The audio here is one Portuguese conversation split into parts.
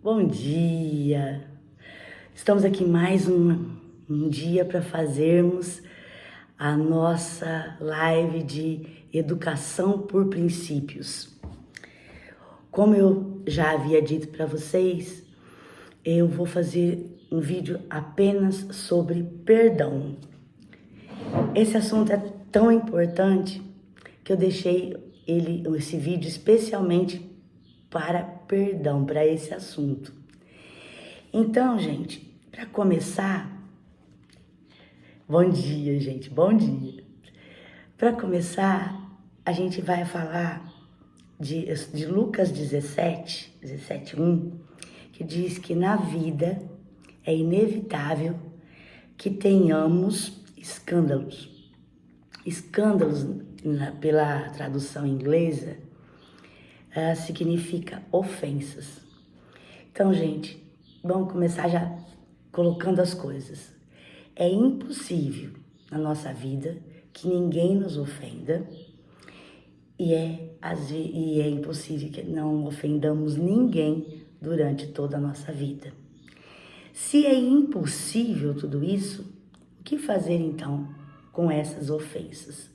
Bom dia! Estamos aqui mais um dia para fazermos a nossa live de educação por princípios. Como eu já havia dito para vocês, eu vou fazer um vídeo apenas sobre perdão. Esse assunto é tão importante que eu deixei esse vídeo especialmente para perdão, para esse assunto. Então, gente, para começar, bom dia, gente, bom dia. Para começar, a gente vai falar de Lucas 17:1, que diz que na vida é inevitável que tenhamos escândalos. Escândalos, pela tradução inglesa, significa ofensas. Então, gente, vamos começar já colocando as coisas. É impossível na nossa vida que ninguém nos ofenda e é impossível que não ofendamos ninguém durante toda a nossa vida. Se é impossível tudo isso, o que fazer então com essas ofensas?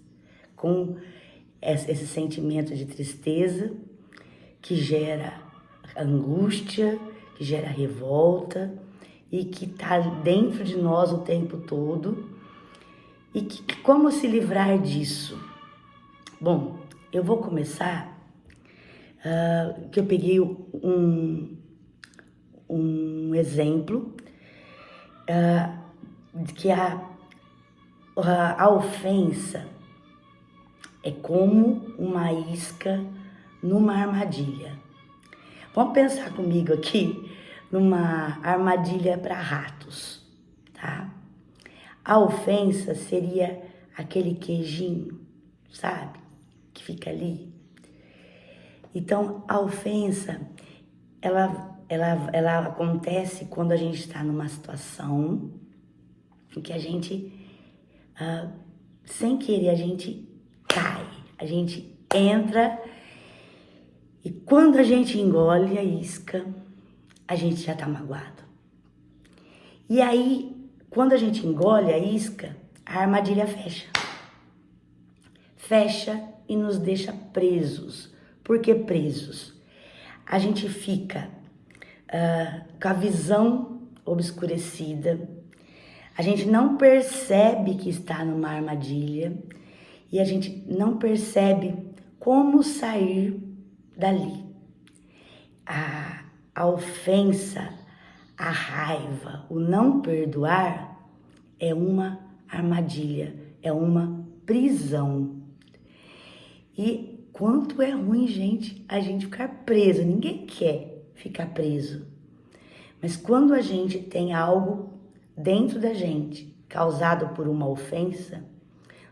Com esse sentimento de tristeza que gera angústia, que gera revolta e que está dentro de nós o tempo todo. E como se livrar disso? Bom, eu vou começar que eu peguei um exemplo de que a ofensa é como uma isca numa armadilha. Vamos pensar comigo aqui numa armadilha para ratos, tá? A ofensa seria aquele queijinho, sabe? Que fica ali. Então, a ofensa, ela acontece quando a gente está numa situação em que a gente, sem querer, a gente cai, a gente entra. E quando a gente engole a isca, a gente já tá magoado. E aí, quando a gente engole a isca, a armadilha fecha. Fecha e nos deixa presos. Por que presos? A gente fica com a visão obscurecida, a gente não percebe que está numa armadilha e a gente não percebe como sair dali. A ofensa, a raiva, o não perdoar é uma armadilha, é uma prisão. E quanto é ruim, gente, a gente ficar preso. Ninguém quer ficar preso. Mas quando a gente tem algo dentro da gente causado por uma ofensa,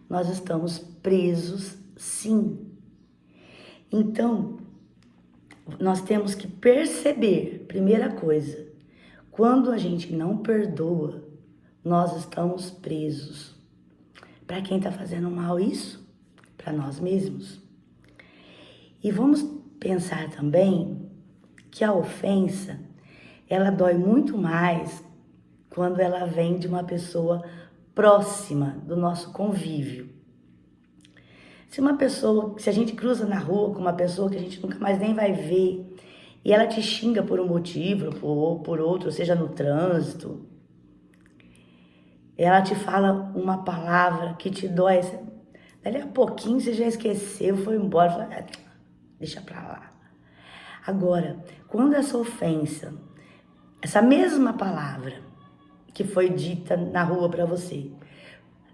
nós estamos presos, sim. Então, nós temos que perceber, primeira coisa, quando a gente não perdoa, nós estamos presos. Para quem está fazendo mal isso? Para nós mesmos. E vamos pensar também que a ofensa, ela dói muito mais quando ela vem de uma pessoa próxima do nosso convívio. Se a gente cruza na rua com uma pessoa que a gente nunca mais nem vai ver e ela te xinga por um motivo ou por outro, seja no trânsito, ela te fala uma palavra que te dói, dali a pouquinho você já esqueceu, foi embora, fala, deixa pra lá. Agora, quando essa ofensa, essa mesma palavra que foi dita na rua pra você,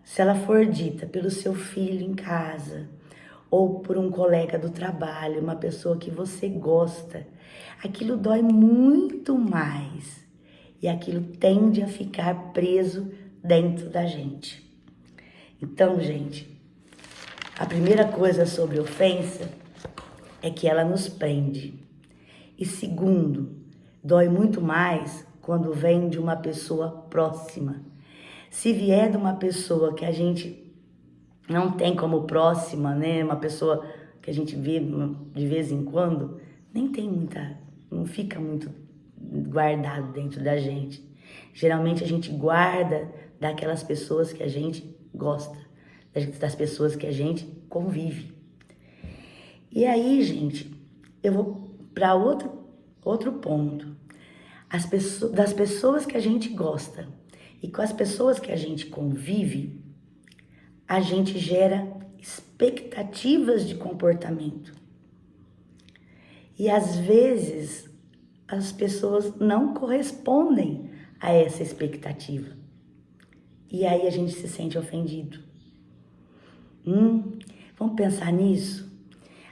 se ela for dita pelo seu filho em casa, ou por um colega do trabalho, uma pessoa que você gosta, aquilo dói muito mais. E aquilo tende a ficar preso dentro da gente. Então, gente, a primeira coisa sobre ofensa é que ela nos prende. E segundo, dói muito mais quando vem de uma pessoa próxima. Se vier de uma pessoa que a gente não tem como próxima, né? Uma pessoa que a gente vê de vez em quando, nem tem muita, não fica muito guardado dentro da gente. Geralmente a gente guarda daquelas pessoas que a gente gosta, das pessoas que a gente convive. E aí, gente, eu vou para outro ponto. Das pessoas que a gente gosta e com as pessoas que a gente convive, a gente gera expectativas de comportamento. E às vezes as pessoas não correspondem a essa expectativa. E aí a gente se sente ofendido. Vamos pensar nisso?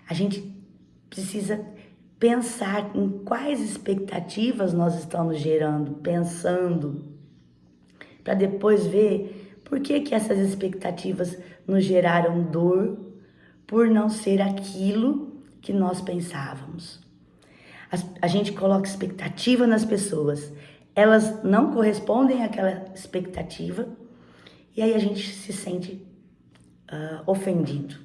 A gente precisa pensar em quais expectativas nós estamos gerando, pensando, para depois ver por que essas expectativas nos geraram dor por não ser aquilo que nós pensávamos. A gente coloca expectativa nas pessoas, elas não correspondem àquela expectativa e aí a gente se sente ofendido.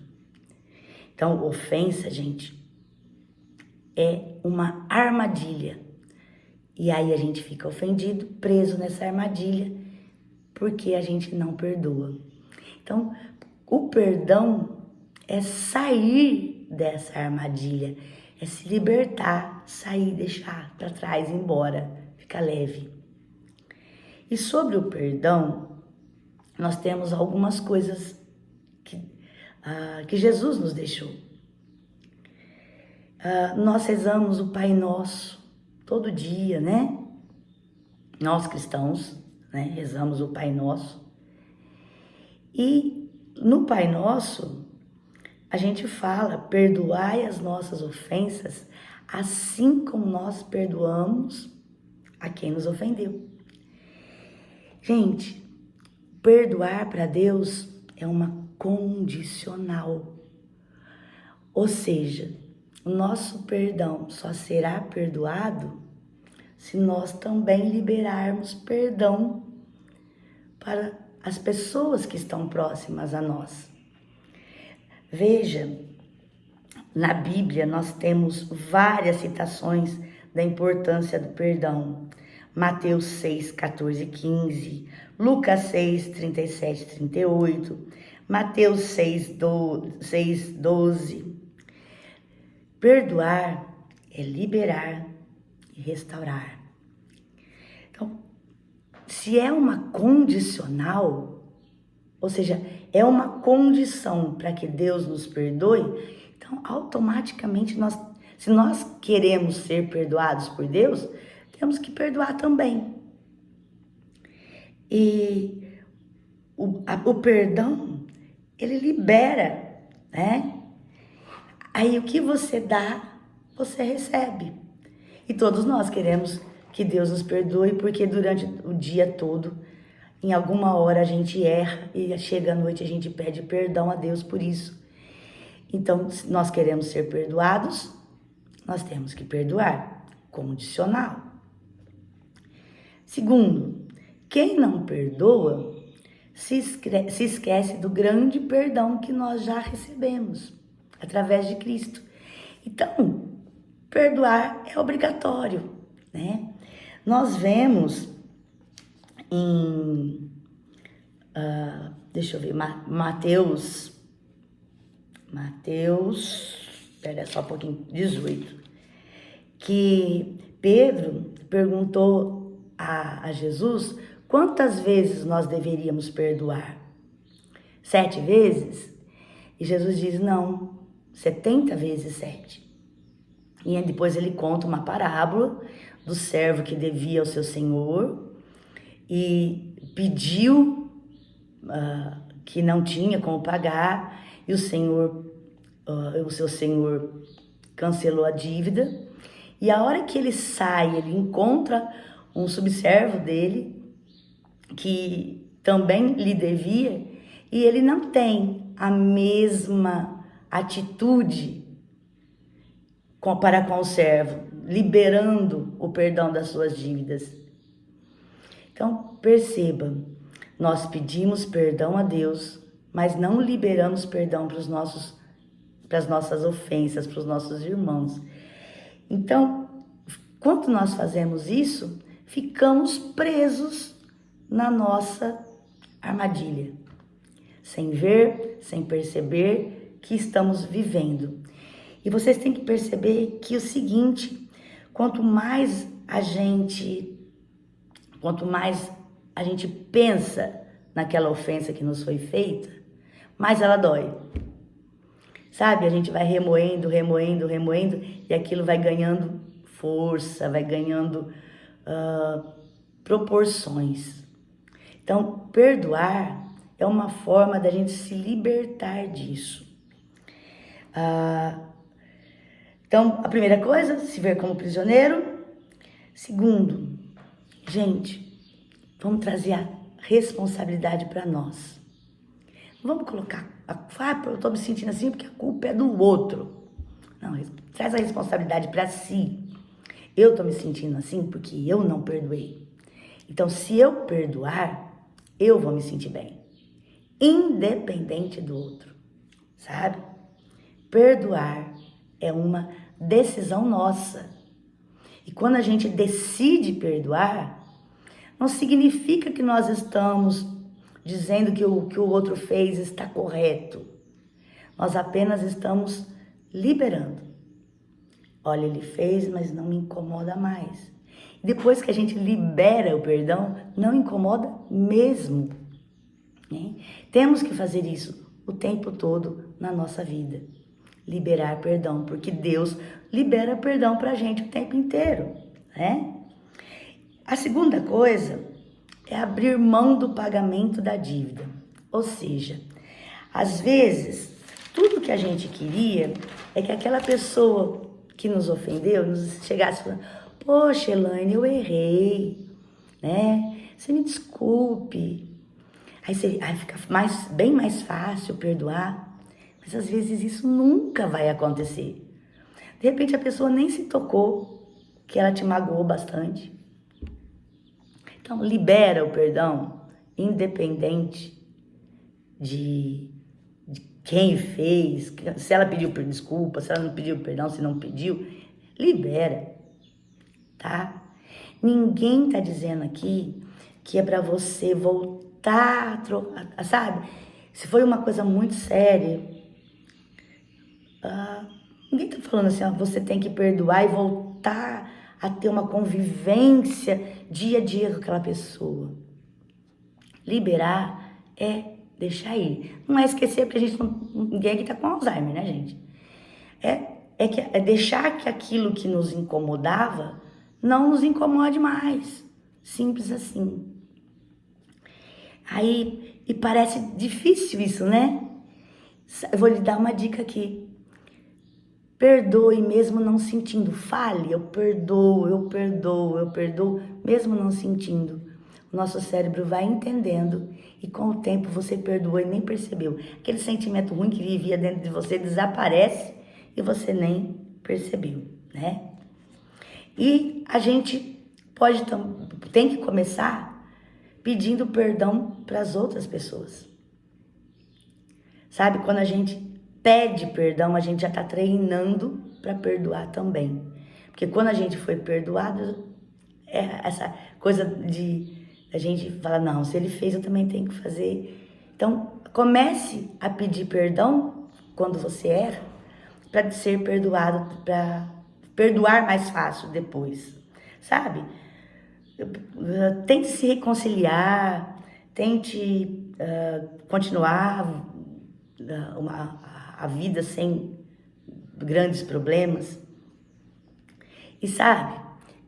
Então, ofensa, gente, é uma armadilha. E aí a gente fica ofendido, preso nessa armadilha, porque a gente não perdoa. Então, o perdão é sair dessa armadilha, é se libertar, sair, deixar para trás, ir embora, ficar leve. E sobre o perdão, nós temos algumas coisas que Jesus nos deixou. Nós rezamos o Pai Nosso todo dia, né? Nós cristãos, né? Rezamos o Pai Nosso. E no Pai Nosso, a gente fala, perdoai as nossas ofensas, assim como nós perdoamos a quem nos ofendeu. Gente, perdoar para Deus é uma condicional. Ou seja, o nosso perdão só será perdoado se nós também liberarmos perdão para as pessoas que estão próximas a nós. Veja, na Bíblia nós temos várias citações da importância do perdão. Mateus 6, 14 e 15, Lucas 6, 37 e 38, Mateus 6, 12. Perdoar é liberar e restaurar. Então, se é uma condicional, ou seja, é uma condição para que Deus nos perdoe, então automaticamente se nós queremos ser perdoados por Deus, temos que perdoar também. E o perdão, ele libera, né? Aí o que você dá, você recebe. E todos nós queremos que Deus nos perdoe, porque durante o dia todo, em alguma hora a gente erra e chega à noite a gente pede perdão a Deus por isso. Então, se nós queremos ser perdoados, nós temos que perdoar, condicional. Segundo, quem não perdoa se esquece do grande perdão que nós já recebemos através de Cristo. Então, perdoar é obrigatório, né? Nós vemos em, deixa eu ver, Mateus, espera só um pouquinho, 18, que Pedro perguntou a Jesus quantas vezes nós deveríamos perdoar? 7 vezes? E Jesus diz, não, 70 vezes 7. E depois ele conta uma parábola do servo que devia ao seu senhor e pediu que não tinha como pagar, e o seu senhor cancelou a dívida. E a hora que ele sai, ele encontra um subservo dele que também lhe devia, e ele não tem a mesma atitude para com o servo, liberando o perdão das suas dívidas. Então, perceba, nós pedimos perdão a Deus, mas não liberamos perdão para as nossas ofensas, para os nossos irmãos. Então, quando nós fazemos isso, ficamos presos na nossa armadilha, sem ver, sem perceber que estamos vivendo. E vocês têm que perceber que o seguinte, quanto mais a gente pensa naquela ofensa que nos foi feita, mais ela dói. Sabe, a gente vai remoendo, e aquilo vai ganhando força, vai ganhando proporções. Então, perdoar é uma forma da gente se libertar disso. Então, a primeira coisa, se ver como prisioneiro. Segundo, gente, vamos trazer a responsabilidade para nós. Vamos colocar, eu estou me sentindo assim porque a culpa é do outro. Não, traz a responsabilidade para si. Eu estou me sentindo assim porque eu não perdoei. Então, se eu perdoar, eu vou me sentir bem. Independente do outro, sabe? Perdoar é uma decisão nossa. E quando a gente decide perdoar, não significa que nós estamos dizendo que o que o outro fez está correto. Nós apenas estamos liberando. Olha, ele fez, mas não me incomoda mais. Depois que a gente libera o perdão, não incomoda mesmo. Né? Temos que fazer isso o tempo todo na nossa vida. Liberar perdão, porque Deus libera perdão pra gente o tempo inteiro, né? A segunda coisa é abrir mão do pagamento da dívida. Ou seja, às vezes, tudo que a gente queria é que aquela pessoa que nos ofendeu nos chegasse falando: poxa, Elaine, eu errei, né? Você me desculpe. Aí fica bem mais fácil perdoar. Mas às vezes isso nunca vai acontecer. De repente a pessoa nem se tocou que ela te magoou bastante. Então libera o perdão, independente de quem fez, se ela pediu desculpa, se ela não pediu perdão, se não pediu, libera, tá? Ninguém tá dizendo aqui que é para você voltar, sabe? Se foi uma coisa muito séria, ninguém tá falando assim, você tem que perdoar e voltar a ter uma convivência dia a dia com aquela pessoa. Liberar é deixar ir. Não é esquecer, porque ninguém aqui tá com Alzheimer, né, gente? É deixar que aquilo que nos incomodava não nos incomode mais. Simples assim. Aí, e parece difícil isso, né? Eu vou lhe dar uma dica aqui. Perdoe mesmo não sentindo. Fale, eu perdoo, mesmo não sentindo. O nosso cérebro vai entendendo e com o tempo você perdoou e nem percebeu. Aquele sentimento ruim que vivia dentro de você desaparece e você nem percebeu, né? E a gente tem que começar pedindo perdão para as outras pessoas. Sabe, quando a gente pede perdão, a gente já está treinando para perdoar também. Porque quando a gente foi perdoado, essa coisa de a gente falar, não, se ele fez, eu também tenho que fazer. Então, comece a pedir perdão quando você erra, para ser perdoado, para perdoar mais fácil depois, sabe? Tente se reconciliar, tente continuar a vida sem grandes problemas. E sabe,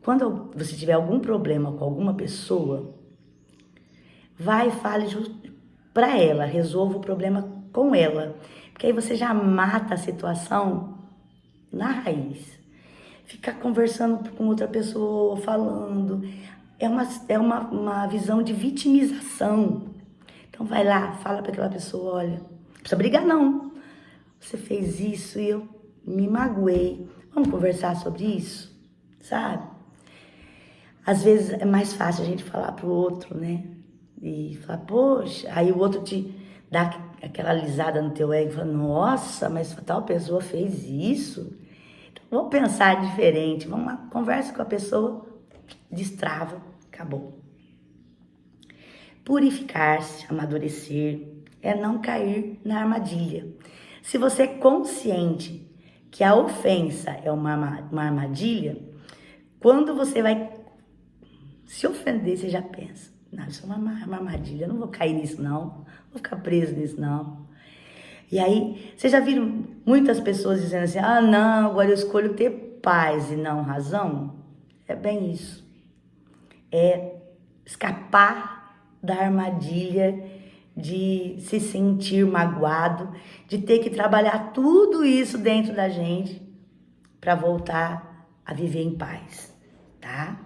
quando você tiver algum problema com alguma pessoa, vai e fale para ela, resolva o problema com ela. Porque aí você já mata a situação na raiz. Ficar conversando com outra pessoa, falando, é uma visão de vitimização. Então vai lá, fala para aquela pessoa, olha, não precisa brigar não. Você fez isso e eu me magoei. Vamos conversar sobre isso, sabe? Às vezes é mais fácil a gente falar pro outro, né? E falar, poxa, aí o outro te dá aquela alisada no teu ego e fala, nossa, mas tal pessoa fez isso. Então, Vamos pensar diferente, vamos lá, conversa com a pessoa, destrava, acabou. Purificar-se, amadurecer, é não cair na armadilha. Se você é consciente que a ofensa é uma armadilha, quando você vai se ofender, você já pensa, não, isso é uma armadilha, eu não vou cair nisso não, vou ficar preso nisso não. E aí, vocês já viram muitas pessoas dizendo assim, ah não, agora eu escolho ter paz e não razão? É bem isso. É escapar da armadilha de se sentir magoado, de ter que trabalhar tudo isso dentro da gente para voltar a viver em paz, tá?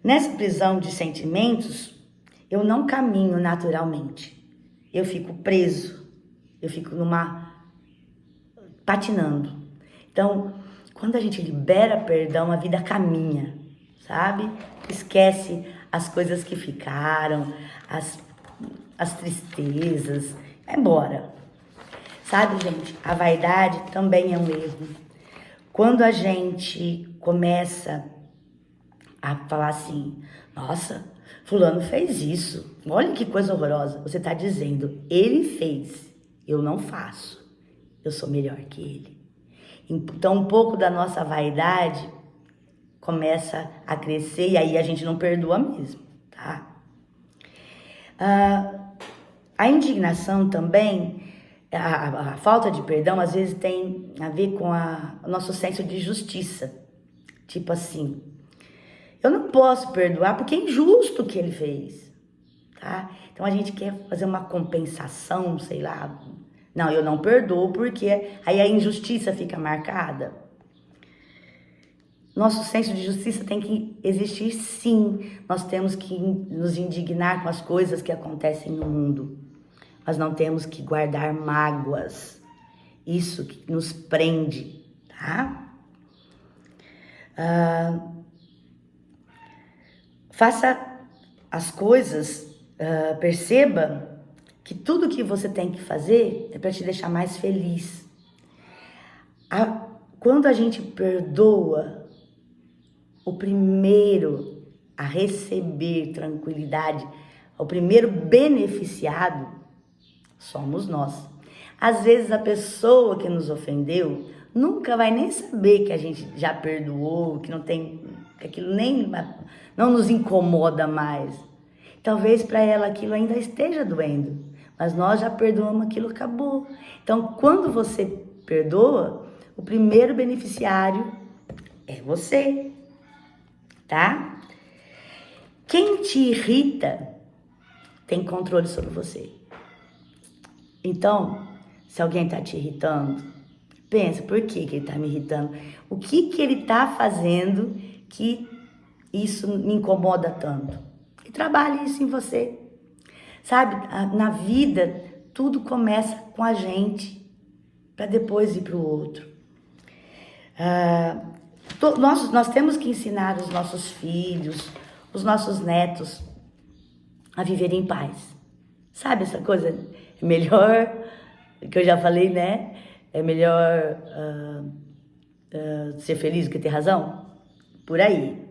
Nessa prisão de sentimentos, eu não caminho naturalmente. Eu fico preso, eu fico patinando. Então, quando a gente libera perdão, a vida caminha, sabe? Esquece as coisas que ficaram, as tristezas, vai embora. Sabe, gente, a vaidade também é um erro. Quando a gente começa a falar assim, nossa, fulano fez isso, olha que coisa horrorosa. Você está dizendo, ele fez, eu não faço, eu sou melhor que ele. Então um pouco da nossa vaidade começa a crescer e aí a gente não perdoa mesmo, tá? A indignação também, a falta de perdão às vezes tem a ver com o nosso senso de justiça. Tipo assim, eu não posso perdoar porque é injusto o que ele fez, tá? Então a gente quer fazer uma compensação, sei lá. Não, eu não perdoo porque aí a injustiça fica marcada. Nosso senso de justiça tem que existir sim. Nós temos que nos indignar com as coisas que acontecem no mundo. Nós não temos que guardar mágoas. Isso que nos prende, tá? Faça as coisas, perceba que tudo que você tem que fazer é para te deixar mais feliz. Quando a gente perdoa, o primeiro a receber tranquilidade, o primeiro beneficiado, somos nós. Às vezes a pessoa que nos ofendeu nunca vai nem saber que a gente já perdoou, que não tem, que aquilo nem não nos incomoda mais. Talvez para ela aquilo ainda esteja doendo, mas nós já perdoamos, aquilo acabou. Então, quando você perdoa, o primeiro beneficiário é você, tá? Quem te irrita tem controle sobre você. Então, se alguém está te irritando, pensa, por que ele está me irritando? O que ele está fazendo que isso me incomoda tanto? E trabalhe isso em você. Sabe, na vida, tudo começa com a gente, para depois ir para o outro. Nós temos que ensinar os nossos filhos, os nossos netos a viver em paz. Sabe essa coisa? É melhor, que eu já falei, né? É melhor ser feliz do que ter razão? Por aí.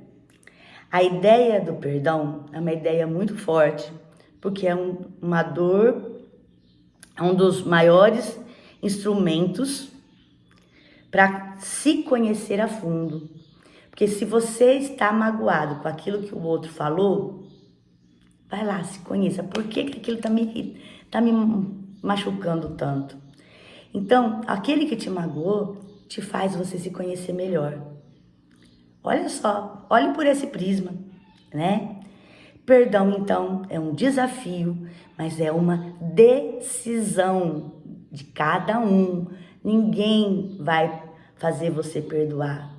A ideia do perdão é uma ideia muito forte, porque é uma dor, é um dos maiores instrumentos para se conhecer a fundo. Porque se você está magoado com aquilo que o outro falou, vai lá, se conheça. Por que aquilo está me machucando tanto? Então, aquele que te magoou te faz você se conhecer melhor. Olha só, olhe por esse prisma, né? Perdão, então, é um desafio, mas é uma decisão de cada um. Ninguém vai fazer você perdoar.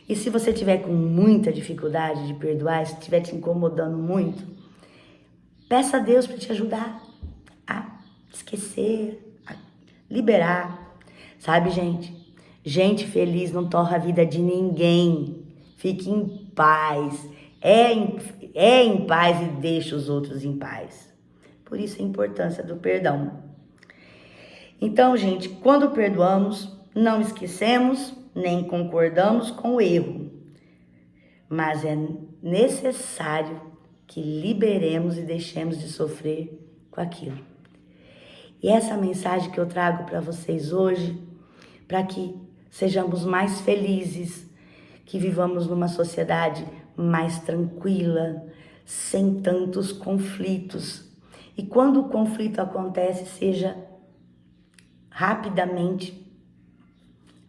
E se você tiver com muita dificuldade de perdoar, se estiver te incomodando muito, peça a Deus para te ajudar a esquecer, a liberar. Sabe, gente? Gente feliz não torra a vida de ninguém. Fique em paz. É em paz e deixa os outros em paz. Por isso a importância do perdão. Então, gente, quando perdoamos, não esquecemos nem concordamos com o erro, mas é necessário que liberemos e deixemos de sofrer com aquilo. E essa mensagem que eu trago para vocês hoje, para que sejamos mais felizes, que vivamos numa sociedade mais tranquila, sem tantos conflitos. E quando o conflito acontece, seja rapidamente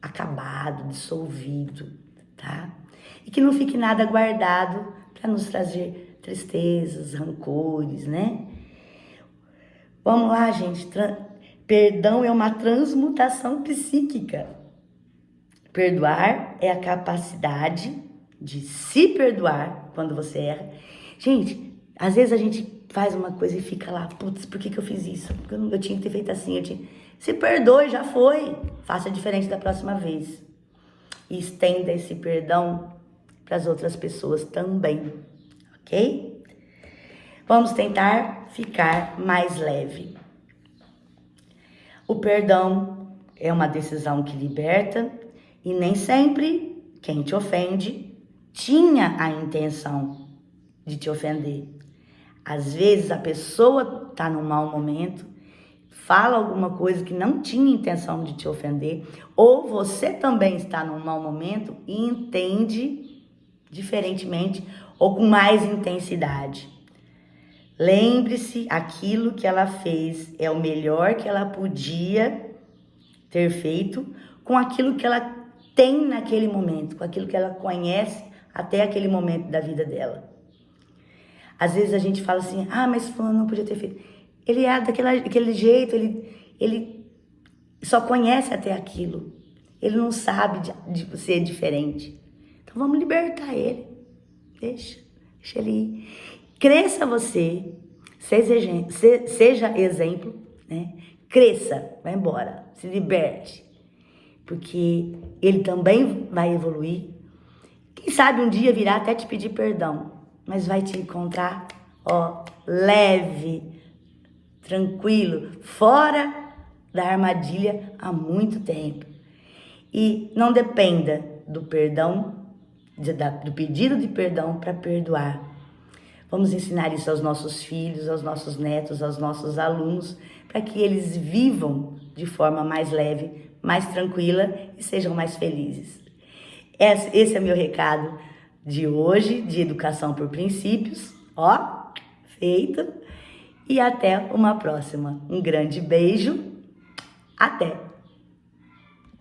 acabado, dissolvido, tá? E que não fique nada guardado para nos trazer tristezas, rancores, né? Vamos lá, gente. Perdão é uma transmutação psíquica. Perdoar é a capacidade de se perdoar quando você erra. Gente, às vezes a gente faz uma coisa e fica lá, putz, por que eu fiz isso? Porque eu tinha que ter feito assim, Se perdoe, já foi. Faça diferente da próxima vez. E estenda esse perdão para as outras pessoas também, ok? Vamos tentar ficar mais leve. O perdão é uma decisão que liberta e nem sempre quem te ofende tinha a intenção de te ofender. Às vezes a pessoa está num mau momento, fala alguma coisa que não tinha intenção de te ofender, ou você também está num mau momento e entende diferentemente ou com mais intensidade. Lembre-se, aquilo que ela fez é o melhor que ela podia ter feito com aquilo que ela tem naquele momento, com aquilo que ela conhece até aquele momento da vida dela. Às vezes a gente fala assim, mas fulano não podia ter feito. Ele é daquele jeito, ele só conhece até aquilo. Ele não sabe de ser diferente. Então vamos libertar ele. Deixa ele ir. Cresça você, seja exemplo, né? Cresça, vai embora, se liberte. Porque ele também vai evoluir. Quem sabe um dia virá até te pedir perdão, mas vai te encontrar, leve, tranquilo, fora da armadilha há muito tempo. E não dependa do perdão, do pedido de perdão para perdoar. Vamos ensinar isso aos nossos filhos, aos nossos netos, aos nossos alunos, para que eles vivam de forma mais leve, mais tranquila e sejam mais felizes. Esse é meu recado de hoje, de educação por princípios. Feito. E até uma próxima. Um grande beijo. Até!